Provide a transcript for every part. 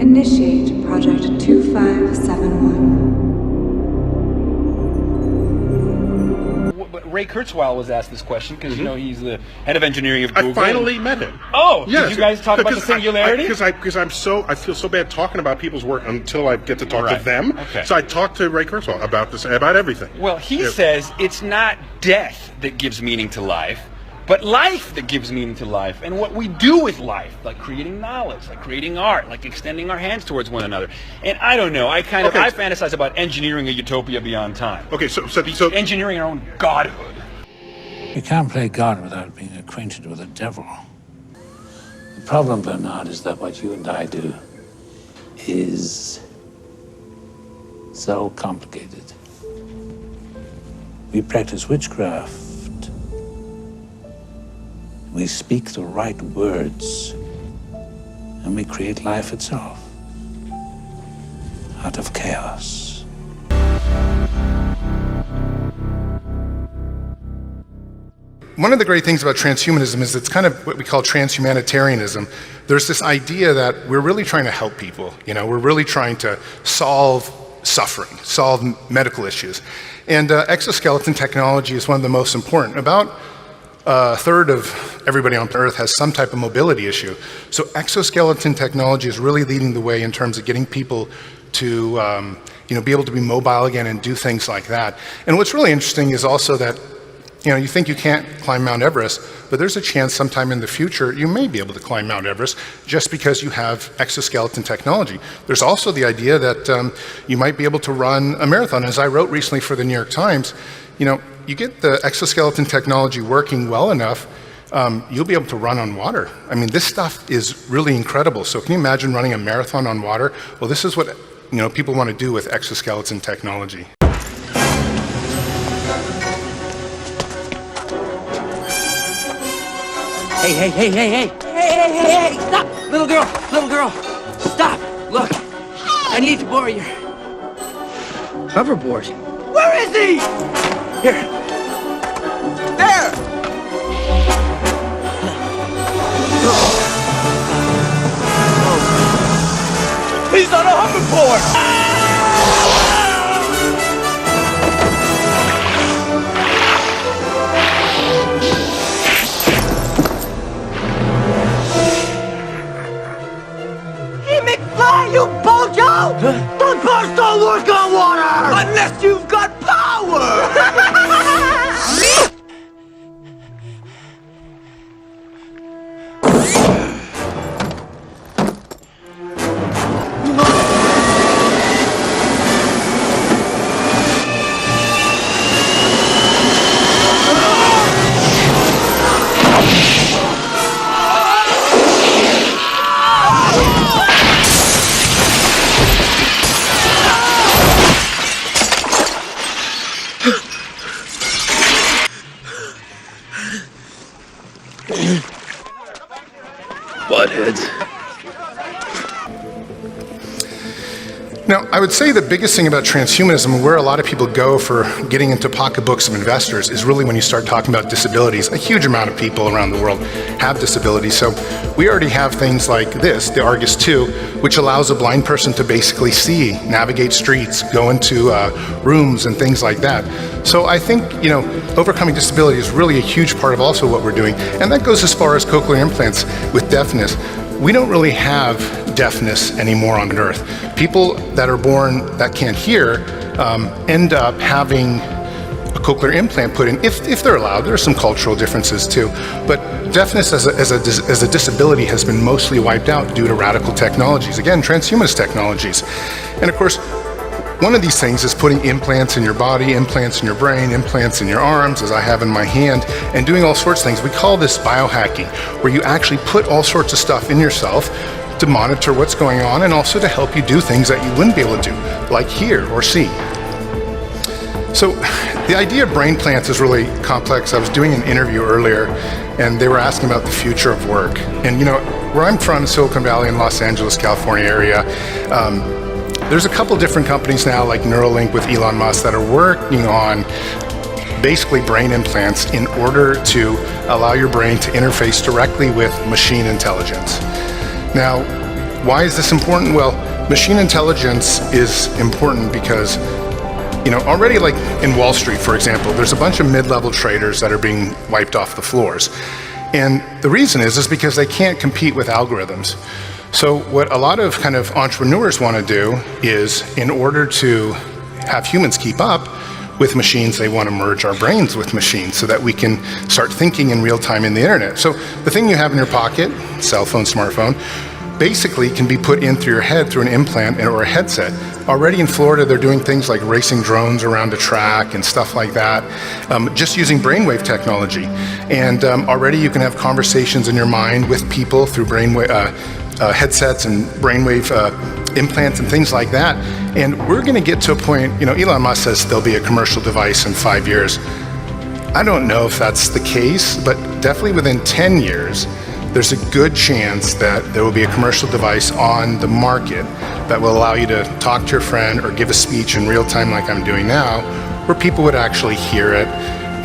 Initiate Project 2571. Ray Kurzweil was asked this question because you know he's the head of engineering of Google. I finally met him. Oh, yes. Did you guys talk about the singularity? Because I feel so bad talking about people's work until I get to talk to them. Okay. So I talked to Ray Kurzweil about this, about everything. Well, he says it's not death that gives meaning to life, but life that gives meaning to life, and what we do with life, like creating knowledge, like creating art, like extending our hands towards one another. And I don't know, I fantasize about engineering a utopia beyond time. Okay, so engineering our own godhood. You can't play God without being acquainted with the devil. The problem, Bernard, is that what you and I do is so complicated. We practice witchcraft. We speak the right words, and we create life itself out of chaos. One of the great things about transhumanism is it's kind of what we call transhumanitarianism. There's this idea that we're really trying to help people. You know, we're really trying to solve suffering, solve medical issues. And exoskeleton technology is one of the most important. About a third of everybody on Earth has some type of mobility issue. So exoskeleton technology is really leading the way in terms of getting people to be able to be mobile again and do things like that. And what's really interesting is also that you think you can't climb Mount Everest, but there's a chance sometime in the future you may be able to climb Mount Everest just because you have exoskeleton technology. There's also the idea that you might be able to run a marathon. As I wrote recently for the New York Times, you get the exoskeleton technology working well enough, you'll be able to run on water. I mean, this stuff is really incredible. So can you imagine running a marathon on water? Well, this is what people want to do with exoskeleton technology. Hey, stop! Little girl, stop! Look, I need to borrow your hoverboard. Where is he? Here. There! He's on a hoverboard! You bojo! The cars don't work on water! Unless you've got power! Buttheads. Now, I would say the biggest thing about transhumanism and where a lot of people go for getting into pocketbooks of investors is really when you start talking about disabilities. A huge amount of people around the world have disabilities. So we already have things like this, the Argus 2, which allows a blind person to basically see, navigate streets, go into rooms and things like that. So I think, overcoming disability is really a huge part of also what we're doing. And that goes as far as cochlear implants with deafness. We don't really have deafness anymore on Earth. People that are born that can't hear end up having a cochlear implant put in, if they're allowed. There are some cultural differences too, but deafness as a disability has been mostly wiped out due to radical technologies. Again, transhumanist technologies. And of course, one of these things is putting implants in your body, implants in your brain, implants in your arms, as I have in my hand, and doing all sorts of things. We call this biohacking, where you actually put all sorts of stuff in yourself to monitor what's going on and also to help you do things that you wouldn't be able to do, like hear or see. So the idea of brain plants is really complex. I was doing an interview earlier, and they were asking about the future of work. And where I'm from, Silicon Valley in Los Angeles, California area, there's a couple different companies now, like Neuralink with Elon Musk, that are working on basically brain implants in order to allow your brain to interface directly with machine intelligence. Now, Why is this important? Well, machine intelligence is important because, already like in Wall Street, for example, there's a bunch of mid-level traders that are being wiped off the floors. And the reason is because they can't compete with algorithms. So what a lot of kind of entrepreneurs want to do is, in order to have humans keep up with machines, they want to merge our brains with machines so that we can start thinking in real time in the internet. So the thing you have in your pocket, cell phone, smartphone, basically can be put in through your head through an implant or a headset. Already in Florida, they're doing things like racing drones around a track and stuff like that, just using brainwave technology. And already you can have conversations in your mind with people through brainwave headsets and brainwave implants and things like that. And we're going to get to a point, Elon Musk says there'll be a commercial device in 5 years. I don't know if that's the case, but definitely within 10 years, there's a good chance that there will be a commercial device on the market that will allow you to talk to your friend or give a speech in real time like I'm doing now, where people would actually hear it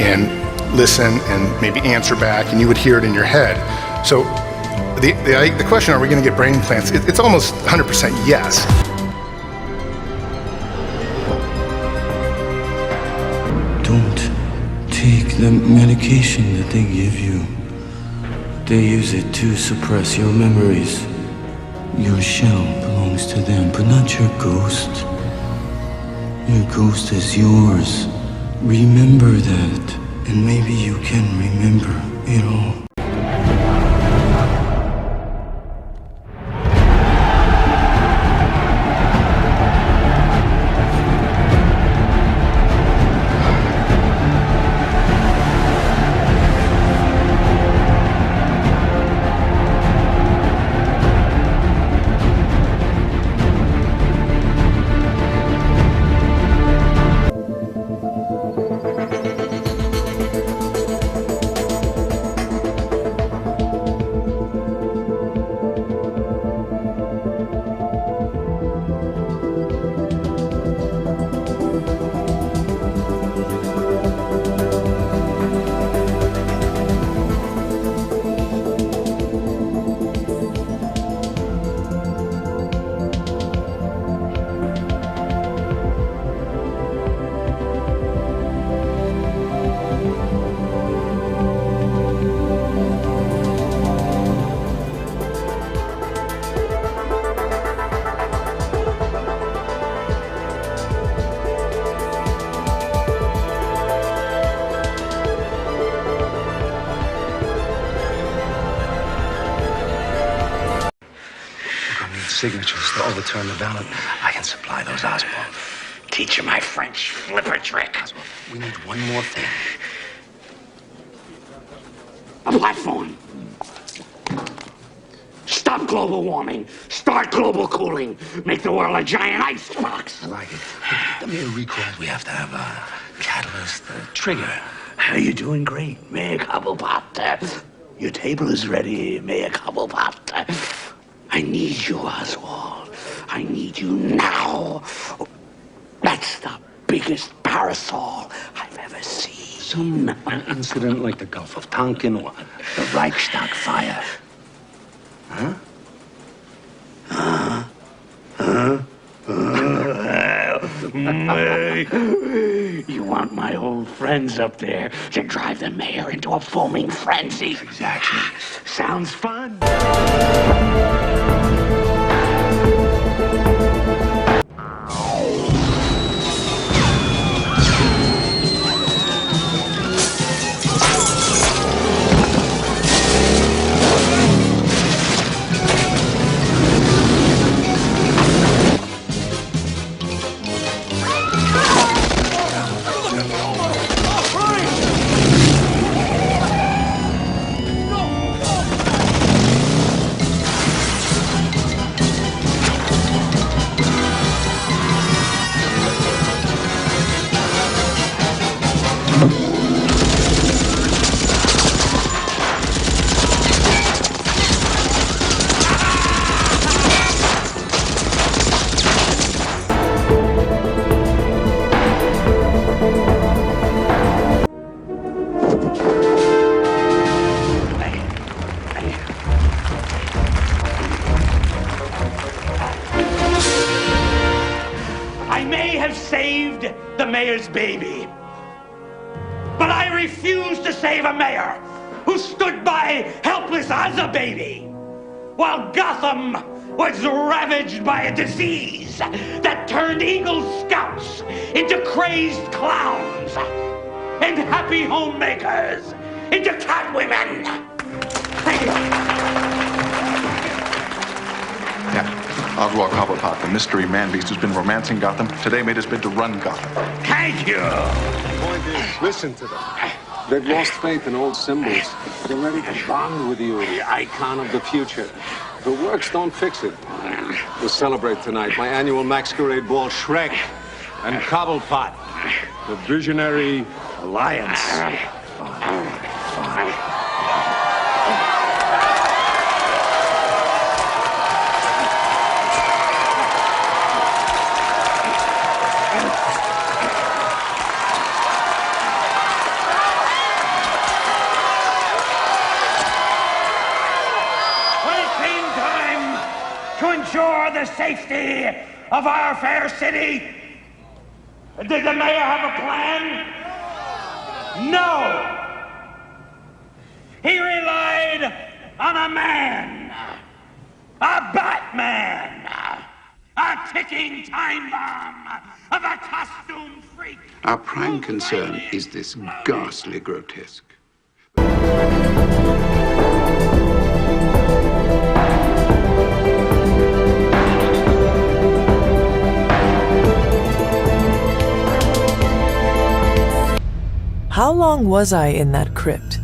and listen and maybe answer back, and you would hear it in your head. So the question, are we going to get brain implants? It's almost 100% yes. Don't take the medication that they give you. They use it to suppress your memories. Your shell belongs to them, but not your ghost. Your ghost is yours. Remember that, and maybe you can remember it all. Signatures to overturn the ballot. I can supply those, Oswald. Teach you my French flipper trick. Oswald, we need one more thing. A platform. Stop global warming. Start global cooling. Make the world a giant icebox. I like it. The mere recall, we have to have a catalyst, a trigger. You're doing great. May a couple pop. Your table is ready. May a couple pop. I need you, Oswald. I need you now. That's the biggest parasol I've ever seen. Some incident like the Gulf of Tonkin or the Reichstag fire. Huh? You want my old friends up there to drive the mayor into a foaming frenzy. Exactly. Sounds fun. mayor's baby. But I refuse to save a mayor who stood by helpless as a baby, while Gotham was ravaged by a disease that turned Eagle Scouts into crazed clowns and happy homemakers into catwomen. Thank you. Yeah, Oswald Cobblepot, the mystery man-beast who's been romancing Gotham, today made his bid to run Gotham. Thank you. The point is, listen to them. They've lost faith in old symbols. They're ready to bond with you, the icon of the future. If it works, don't fix it. We'll celebrate tonight. My annual masquerade ball, Shrek and Cobblepot. The Visionary Alliance. Ensure the safety of our fair city? Did the mayor have a plan? No. He relied on a man, a Batman, a ticking time bomb of a costume freak. Our prime concern is this ghastly grotesque. How long was I in that crypt?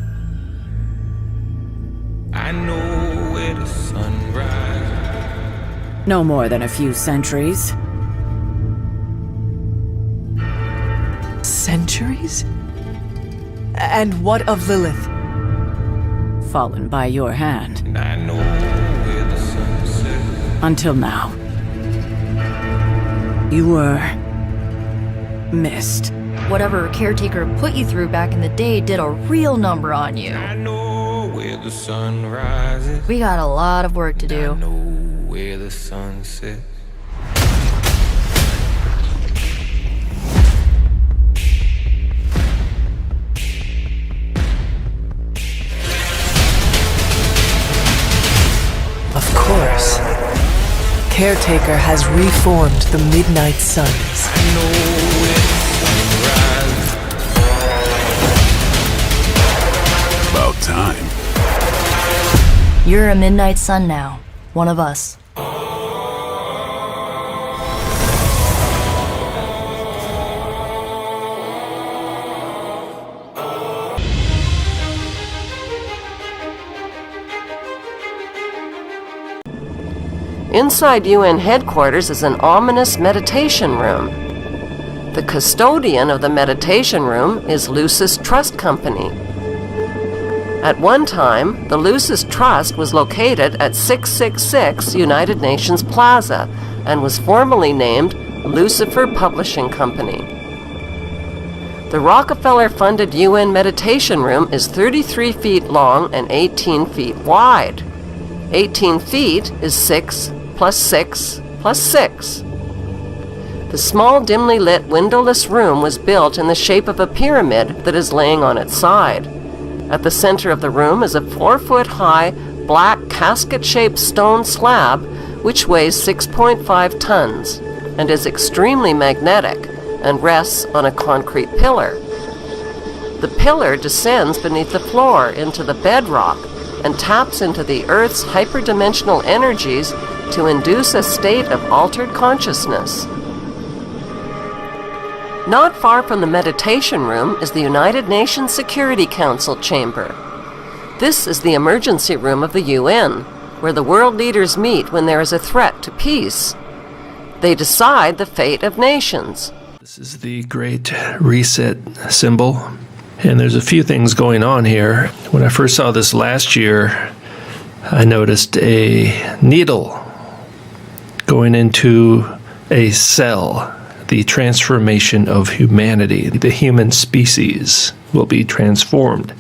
I know where the sun rises. No more than a few centuries. Centuries? And what of Lilith? Fallen by your hand. And I know where the sun sets. Until now. You were missed. Whatever caretaker put you through back in the day did a real number on you. I know where the sun rises. We got a lot of work to do. I know where the sun sets. Of course. Caretaker has reformed the Midnight Suns. I know where the sun rises. About time. You're a Midnight Sun now. One of us. Inside UN headquarters is an ominous meditation room. The custodian of the meditation room is Lucis Trust Company. At one time, the Lucis Trust was located at 666 United Nations Plaza and was formerly named Lucifer Publishing Company. The Rockefeller-funded UN meditation room is 33 feet long and 18 feet wide. 18 feet is 6 plus 6 plus 6. The small, dimly lit, windowless room was built in the shape of a pyramid that is laying on its side. At the center of the room is a 4-foot-high, black, casket-shaped stone slab which weighs 6.5 tons and is extremely magnetic and rests on a concrete pillar. The pillar descends beneath the floor into the bedrock and taps into the Earth's hyperdimensional energies to induce a state of altered consciousness. Not far from the meditation room is the United Nations Security Council chamber. This is the emergency room of the UN, where the world leaders meet when there is a threat to peace. They decide the fate of nations. This is the Great Reset symbol. And there's a few things going on here. When I first saw this last year, I noticed a needle going into a cell. The transformation of humanity. The human species will be transformed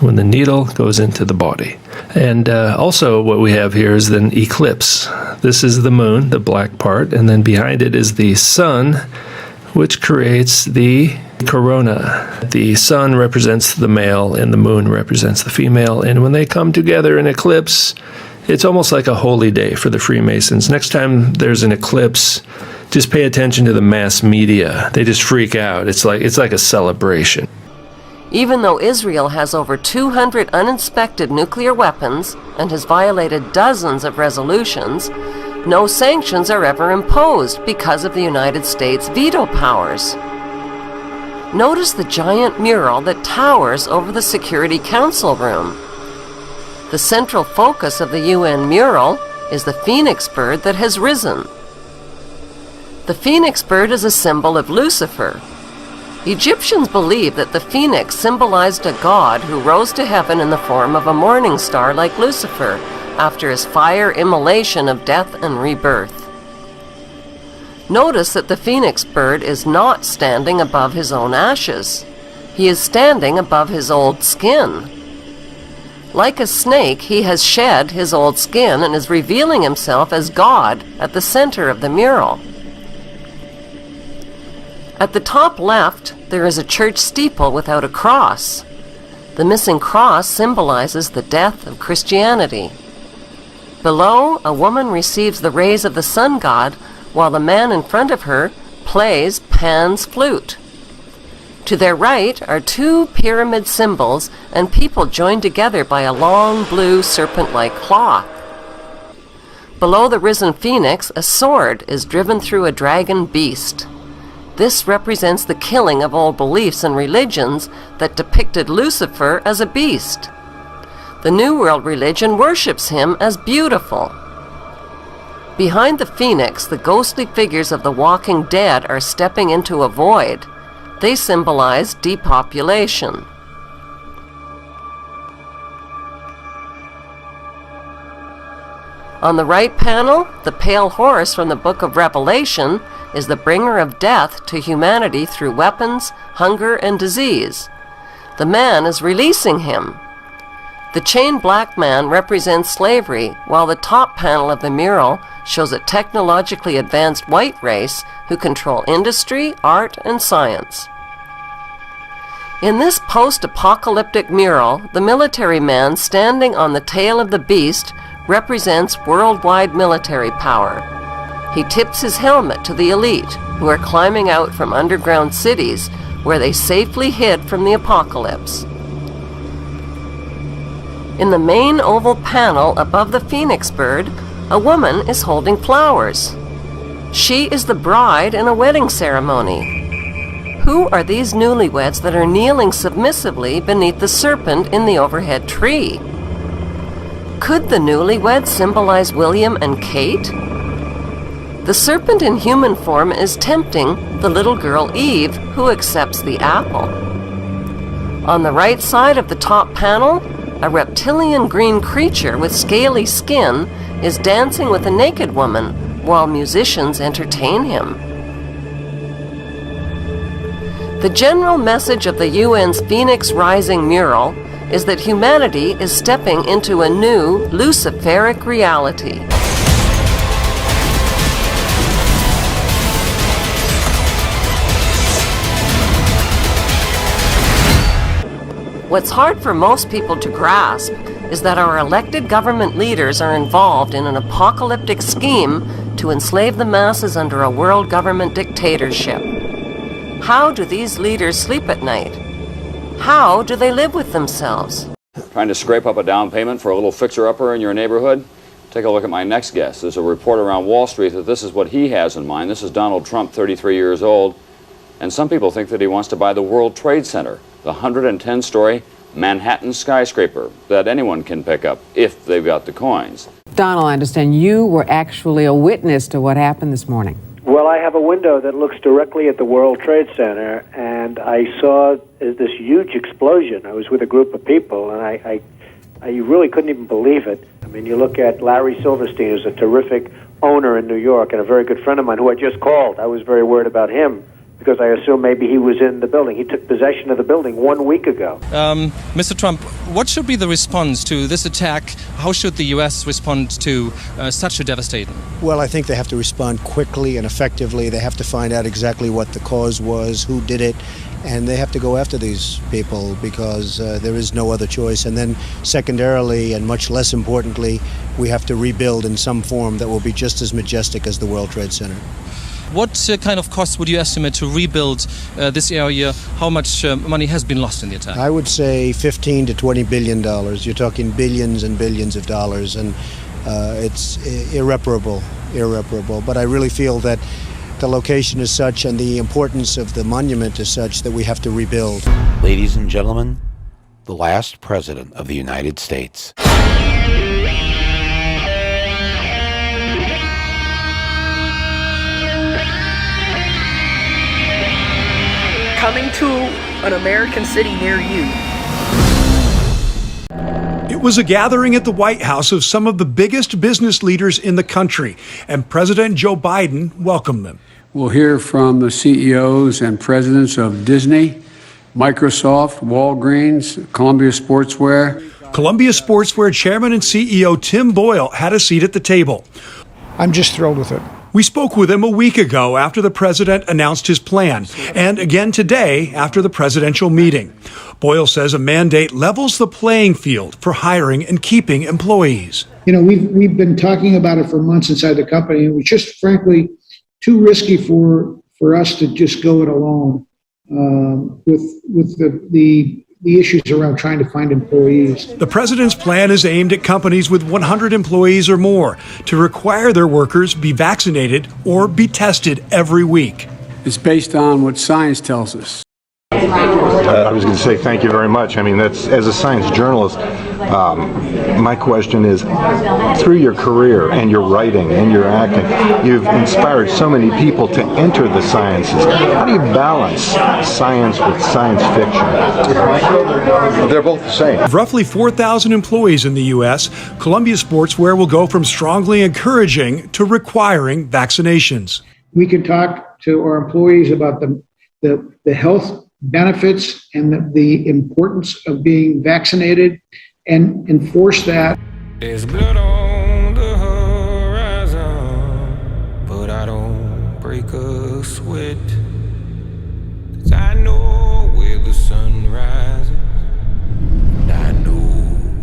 when the needle goes into the body. And also what we have here is an eclipse. This is the moon, the black part, and then behind it is the sun which creates the corona. The sun represents the male and the moon represents the female. And when they come together in eclipse, it's almost like a holy day for the Freemasons. Next time there's an eclipse, just pay attention to the mass media. They just freak out. It's like a celebration. Even though Israel has over 200 uninspected nuclear weapons and has violated dozens of resolutions, no sanctions are ever imposed because of the United States' veto powers. Notice the giant mural that towers over the Security Council room. The central focus of the UN mural is the phoenix bird that has risen. The phoenix bird is a symbol of Lucifer. Egyptians believed that the phoenix symbolized a god who rose to heaven in the form of a morning star like Lucifer after his fire immolation of death and rebirth. Notice that the phoenix bird is not standing above his own ashes. He is standing above his old skin. Like a snake, he has shed his old skin and is revealing himself as God at the center of the mural. At the top left, there is a church steeple without a cross. The missing cross symbolizes the death of Christianity. Below, a woman receives the rays of the sun god, while the man in front of her plays Pan's flute. To their right are two pyramid symbols and people joined together by a long blue serpent-like cloth. Below the risen phoenix, a sword is driven through a dragon beast. This represents the killing of old beliefs and religions that depicted Lucifer as a beast. The New World religion worships him as beautiful. Behind the phoenix, the ghostly figures of the walking dead are stepping into a void. They symbolize depopulation. On the right panel, the pale horse from the book of Revelation is the bringer of death to humanity through weapons, hunger, and disease. The man is releasing him. The chained black man represents slavery, while the top panel of the mural shows a technologically advanced white race who control industry, art, and science. In this post-apocalyptic mural, the military man standing on the tail of the beast represents worldwide military power. He tips his helmet to the elite, who are climbing out from underground cities where they safely hid from the apocalypse. In the main oval panel above the phoenix bird, a woman is holding flowers. She is the bride in a wedding ceremony. Who are these newlyweds that are kneeling submissively beneath the serpent in the overhead tree? Could the newlyweds symbolize William and Kate? The serpent in human form is tempting the little girl Eve, who accepts the apple. On the right side of the top panel, a reptilian green creature with scaly skin is dancing with a naked woman while musicians entertain him. The general message of the UN's Phoenix Rising mural is that humanity is stepping into a new Luciferic reality. What's hard for most people to grasp is that our elected government leaders are involved in an apocalyptic scheme to enslave the masses under a world government dictatorship. How do these leaders sleep at night? How do they live with themselves? Trying to scrape up a down payment for a little fixer-upper in your neighborhood? Take a look at my next guest. There's a report around Wall Street that this is what he has in mind. This is Donald Trump, 33 years old. And some people think that he wants to buy the World Trade Center, the 110-story Manhattan skyscraper that anyone can pick up if they've got the coins. Donald, I understand you were actually a witness to what happened this morning. Well, I have a window that looks directly at the World Trade Center, and I saw this huge explosion. I was with a group of people, and I really couldn't even believe it. I mean, you look at Larry Silverstein, who's a terrific owner in New York, and a very good friend of mine who I just called. I was very worried about him because I assume maybe he was in the building. He took possession of the building 1 week ago. Mr. Trump, what should be the response to this attack? How should the U.S. respond to such a devastation? Well, I think they have to respond quickly and effectively. They have to find out exactly what the cause was, who did it, and they have to go after these people because there is no other choice. And then secondarily, and much less importantly, we have to rebuild in some form that will be just as majestic as the World Trade Center. What kind of cost would you estimate to rebuild this area? How much money has been lost in the attack? I would say $15 to $20 billion. You're talking billions and billions of dollars, and it's irreparable. But I really feel that the location is such and the importance of the monument is such that we have to rebuild. Ladies and gentlemen, the last president of the United States. Coming to an American city near you. It was a gathering at the White House of some of the biggest business leaders in the country, and President Joe Biden welcomed them. We'll hear from the CEOs and presidents of Disney, Microsoft, Walgreens, Columbia Sportswear. Columbia Sportswear Chairman and CEO Tim Boyle had a seat at the table. I'm just thrilled with it. We spoke with him a week ago after the president announced his plan, and again today after the presidential meeting. Boyle says a mandate levels the playing field for hiring and keeping employees. You know, we've been talking about it for months inside the company, and it was just frankly too risky for us to just go it alone with the issues around trying to find employees. The president's plan is aimed at companies with 100 employees or more to require their workers be vaccinated or be tested every week. It's based on what science tells us. I was going to say thank you very much. I mean, that's, as a science journalist, my question is, through your career and your writing and your acting, you've inspired so many people to enter the sciences. How do you balance science with science fiction? They're both the same. Of roughly 4,000 employees in the U.S., Columbia Sportswear will go from strongly encouraging to requiring vaccinations. We can talk to our employees about the health benefits and the importance of being vaccinated and enforce that. There's blood on the horizon, but I don't break a sweat. 'Cause I know where the sun rises, and I know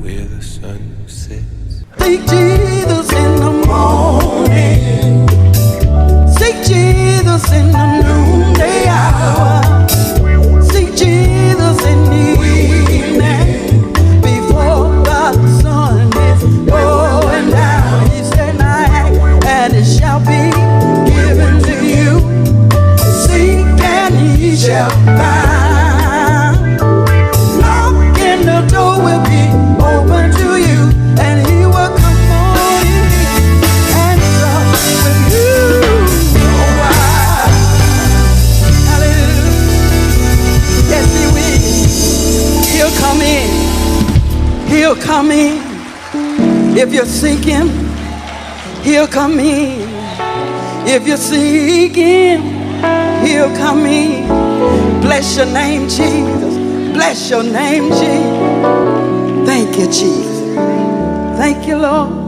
where the sun sets. Seek Jesus in the morning, seek Jesus in the noonday hour. Seek Jesus in the evening, before the sun is going down. He said, "Knock, and it shall be given to you. Seek, and ye shall find. Knock, and the door will be open to you, and he will come on in and sup with you." He'll come in. If you're seeking, he'll come in. If you're seeking, he'll come in. Bless your name, Jesus. Bless your name, Jesus. Thank you, Jesus. Thank you, Lord.